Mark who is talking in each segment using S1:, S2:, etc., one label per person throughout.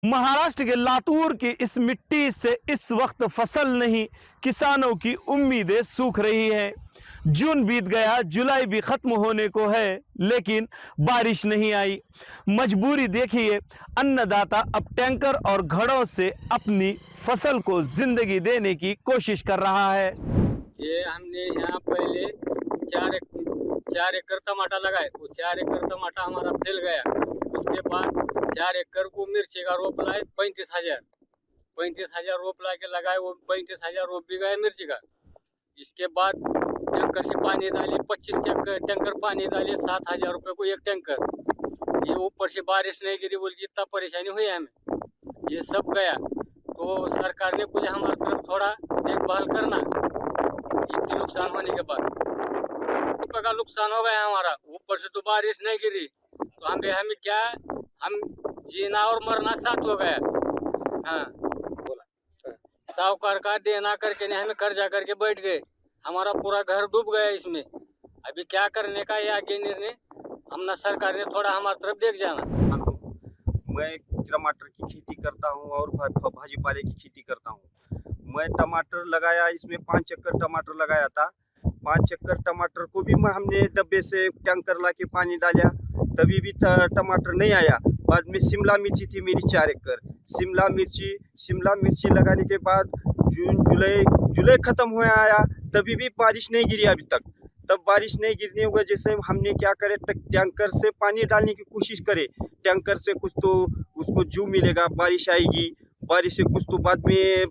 S1: महाराष्ट्र के लातूर की इस मिट्टी से इस वक्त फसल नहीं, किसानों की उम्मीदें सूख रही हैं। जून बीत गया, जुलाई भी खत्म होने को है, लेकिन बारिश नहीं आई। मजबूरी देखिए, अन्नदाता अब टैंकर और घड़ों से अपनी फसल को जिंदगी देने की कोशिश कर रहा है।
S2: ये हमने यहाँ पहले 4 एकड़ टमाटर लगाए, वो 4 एकड़ टमाटर हमारा फैल गया। उसके बाद 4 एकड़ को मिर्ची का रोप लाए 35,000 रोप ला के लगाए, वो 35,000 रोप भी गया मिर्ची का। इसके बाद टैंकर से पानी डाले, 25 टैंकर पानी डाले, 7,000 रुपये को एक टैंकर। ये ऊपर से बारिश नहीं गिरी बोल के इतना परेशानी हुई हमें, ये सब गया। तो सरकार ने कुछ हमारी तरफ थोड़ा देखभाल करना। इतनी नुकसान होने के बाद रुपये का नुकसान हो गया हमारा, ऊपर से तो बारिश नहीं गिरी, तो हमें क्या, हम जीना और मरना साथ हो गया। हाँ बोला, साहूकार का देना करके नहीं, हमें कर्जा करके बैठ गए, हमारा पूरा घर डूब गया इसमें। अभी क्या करने का ये आगे निर्णय हमने सरकार ने थोड़ा हमारी तरफ देख जाना।
S3: मैं टमाटर की खेती करता हूँ और भाजी पाले की खेती करता हूँ। मैं टमाटर लगाया, इसमें 5 एकड़ टमाटर लगाया था। 5 एकड़ टमाटर को भी हमने डब्बे से टैंकर ला के पानी डाला, तभी भी टमाटर नहीं आया। बाद में शिमला मिर्ची थी मेरी 4 एकड़। शिमला मिर्ची लगाने के बाद जून जुलाई ख़त्म हुआ आया, तभी भी बारिश नहीं गिरी अभी तक। तब बारिश नहीं गिरने की वजह से हमने क्या करे, टैंकर से पानी डालने की कोशिश करे। टैंकर से कुछ तो उसको जू मिलेगा, बारिश आएगी, बारिश से कुछ तो बाद में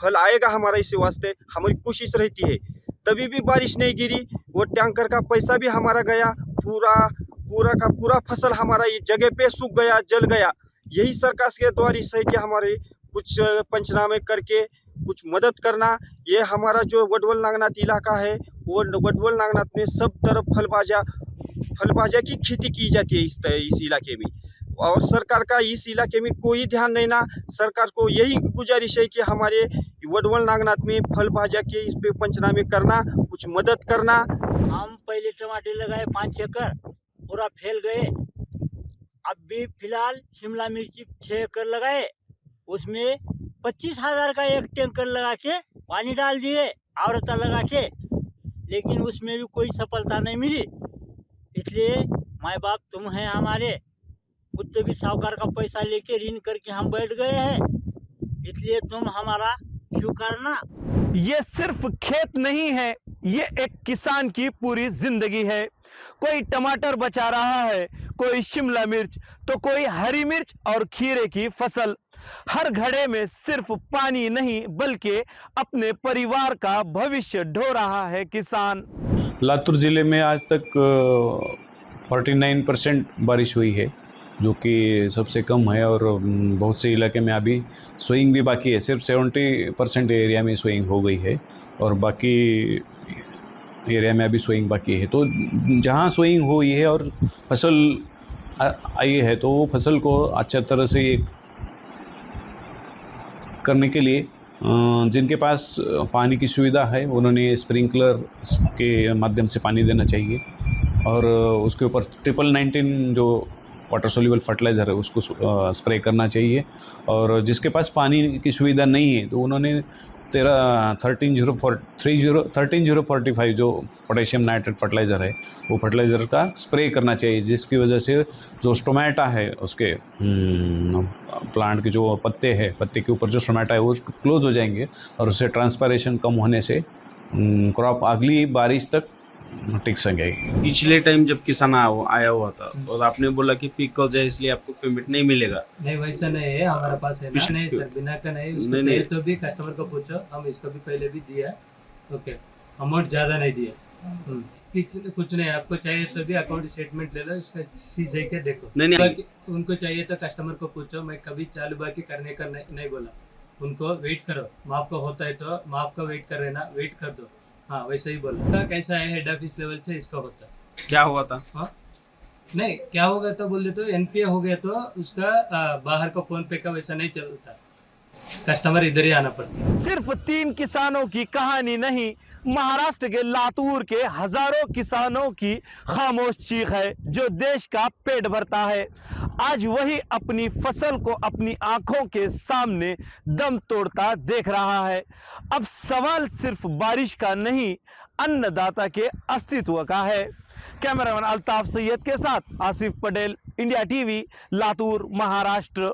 S3: फल आएगा हमारा, इसी वास्ते हमारी कोशिश रहती है। तभी भी बारिश नहीं गिरी, वो टैंकर का पैसा भी हमारा गया, पूरा का पूरा फसल हमारा ये जगह पे सूख गया, जल गया। यही सरकार के द्वारा है कि हमारे कुछ पंचनामे करके कुछ मदद करना। ये हमारा जो वडवल नागनाथ इलाका है, वो वडवल नागनाथ में सब तरफ फलबाजा की खेती की जाती है इस इलाके में, और सरकार का इस इलाके में कोई ध्यान नहीं ना। सरकार को यही गुजारिश है कि हमारे वडवल नागनाथ में फल भाजा के इस पे पंचनामे करना, कुछ मदद करना।
S4: हम पहले टमाटर लगाए 5 एकड़, पूरा फैल गए। अब भी फिलहाल शिमला मिर्ची 6 एकड़ लगाए, उसमें 25,000 का एक टैंकर लगा के पानी डाल दिए, आवरता लगा के, लेकिन उसमें भी कोई सफलता नहीं मिली। इसलिए माँ बाप तुम हैं हमारे, खुद भी साहूकार का पैसा लेके ऋण करके हम बैठ गए हैं, इसलिए तुम हमारा स्वीकारना।
S1: ये सिर्फ खेत नहीं है, ये एक किसान की पूरी जिंदगी है। कोई टमाटर बचा रहा है, कोई शिमला मिर्च, तो कोई हरी मिर्च और खीरे की फसल। हर घड़े में सिर्फ पानी नहीं, बल्कि अपने परिवार का भविष्य ढो रहा है किसान।
S5: लातूर ज़िले में आज तक 49% बारिश हुई है, जो कि सबसे कम है, और बहुत से इलाके में अभी सोइंग भी बाकी है। सिर्फ 70% एरिया में सोइंग हो गई है, और बाकी एरिया में अभी सोइंग बाकी है। तो जहाँ सोइंग हुई है और फसल आई है, तो वो फसल को अच्छा तरह से करने के लिए जिनके पास पानी की सुविधा है, उन्होंने स्प्रिंकलर के माध्यम से पानी देना चाहिए, और उसके ऊपर 1919 जो वाटर सोल्यूबल फर्टिलाइज़र है उसको स्प्रे करना चाहिए। और जिसके पास पानी की सुविधा नहीं है, तो उन्होंने 13-045 जो पोटेशियम नाइट्रेट फर्टिलाइज़र है, वो फर्टिलाइज़र का स्प्रे करना चाहिए, जिसकी वजह से जो स्टोमेटा है उसके प्लांट के जो पत्ते के ऊपर जो स्टोमेटा है वो क्लोज हो जाएंगे, और उससे ट्रांसपायरेशन कम होने से क्रॉप अगली बारिश तक टिक सकेगी।
S6: पिछले टाइम जब किसान आया हुआ था और आपने बोला कि पीक हो जाए इसलिए आपको पेमेंट नहीं मिलेगा।
S7: नहीं, वैसा नहीं है हमारे पास है ना। नहीं सर, बिना का नहीं, उसको
S6: नहीं,
S7: नहीं तो भी कस्टमर को पूछो, हम इसको भी पहले भी दिया। ओके, अमाउंट ज़्यादा नहीं दिया। कुछ नहीं, आपको चाहिए तो भी अकाउंट स्टेटमेंट ले लो, इसका सीधे के देखो।
S6: नहीं
S7: उनको चाहिए तो कस्टमर को पूछो, मैं कभी चालू बाकी करने का नहीं बोला। उनको वेट करो, माफ का होता है तो माफ का वेट कर ना, वेट कर दो। हाँ, वैसे ही बोला। कैसा है, हेड ऑफिस लेवल से इसका होता है।
S6: क्या हुआ था?
S7: हाँ नहीं, क्या होगा तो बोल दे, तो एनपीए हो गया तो उसका बाहर का फोन पे का वैसा नहीं चलता, कस्टमर इधर ही आना पड़ता है।
S1: सिर्फ 3 किसानों की कहानी नहीं, महाराष्ट्र के लातूर के हजारों किसानों की खामोश चीख है जो देश का पेट भरता है। आज वही अपनी फसल को अपनी आंखों के सामने दम तोड़ता देख रहा है। अब सवाल सिर्फ बारिश का नहीं, अन्नदाता के अस्तित्व का है। कैमरामैन अल्ताफ सैयद के साथ आसिफ पटेल, इंडिया टीवी, लातूर, महाराष्ट्र।